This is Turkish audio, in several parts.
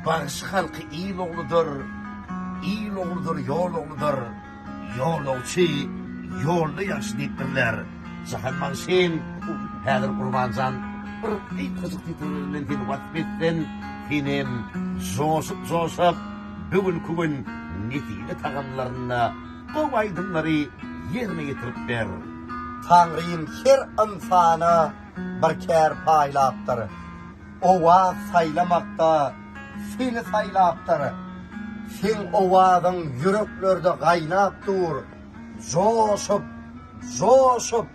Barış halkı iyi oğludur, iyi oğludur, yol oğludur. Yol olçı, yolda yaşayıptırlar. Cahan Manşin, Hadir Kurbancan, bir kızık titulundan tini vatbitten, tinim Joseph, bugün netili taganlarına, o aydınları yerine getirip ver. Tanrıyım her insana bir kere paylaptır. Ova saylamakta seni saylaaptır. Sen ovadın yüreklerde kaynap dur. Joşup,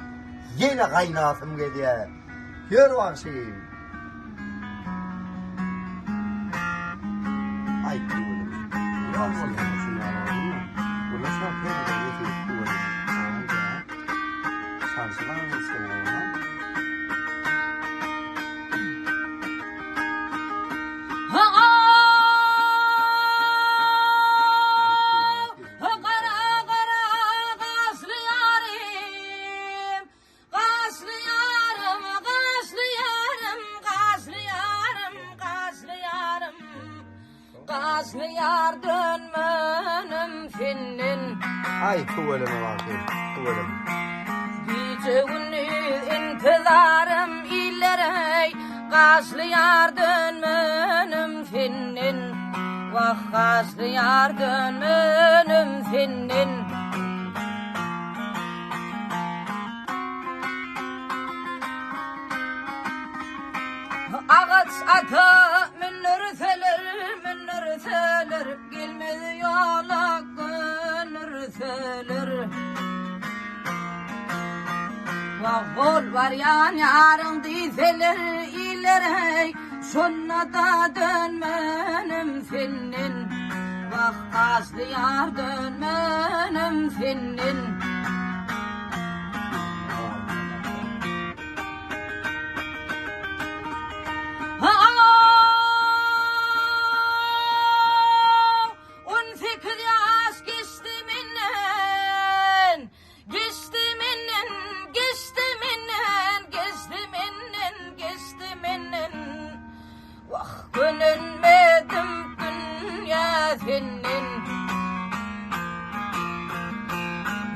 yine kaynatım gediye. Gör varsın. Ay kuğulum. Varsın ya şunu alalım mı? Bu nasıl yapıyor? Kuğulum. Şansılar mısın ona? Gazlı yar dönmenim finnin. Ay kuğulum varsın. Kuğulum. Gece günü intizarım ilerey. Gazlı yar dönmenim finnin. Vah gazlı yar dönmenim finnin. Ağaç ata minürseler, gelmedi yola gönürseler. Vah bol var yarın dizeler ileri, şuna da dönmenim finnin. Vah gazlı yar dönmenim finnin. Gönülmedim dünya senin.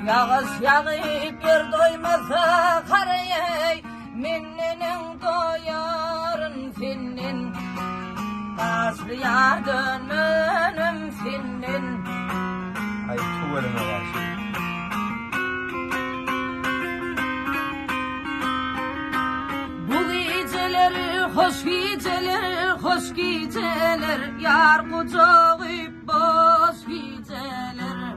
Yağız yağıp yer doymasa karayay, minnenin doyarın senin. Gazlı yar dönmenim senin. Ay kuğulum varsın. Bu geceler hoş geceler, yar kucağıyıp boş geceler.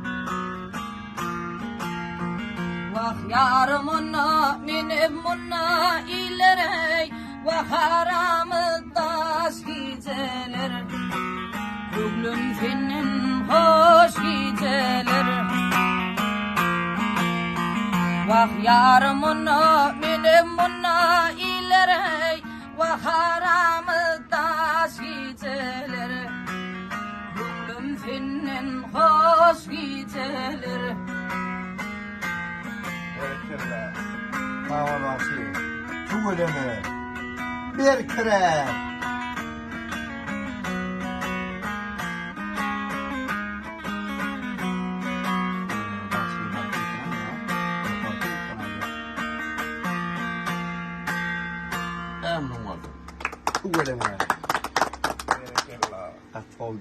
Vah yarım ona, minim ona ileri, vah haramı taş geceler. Gülüm senin hoş geceler. Vah yarım ona, minim ona ileri, vah haramı taş geceler. Gülüm senin hoş geceler. Berkirler. Baba varsın. Kuğulumu. Berkirler. Emrin oldu. Kuğulumu. Berkirler. Oldu.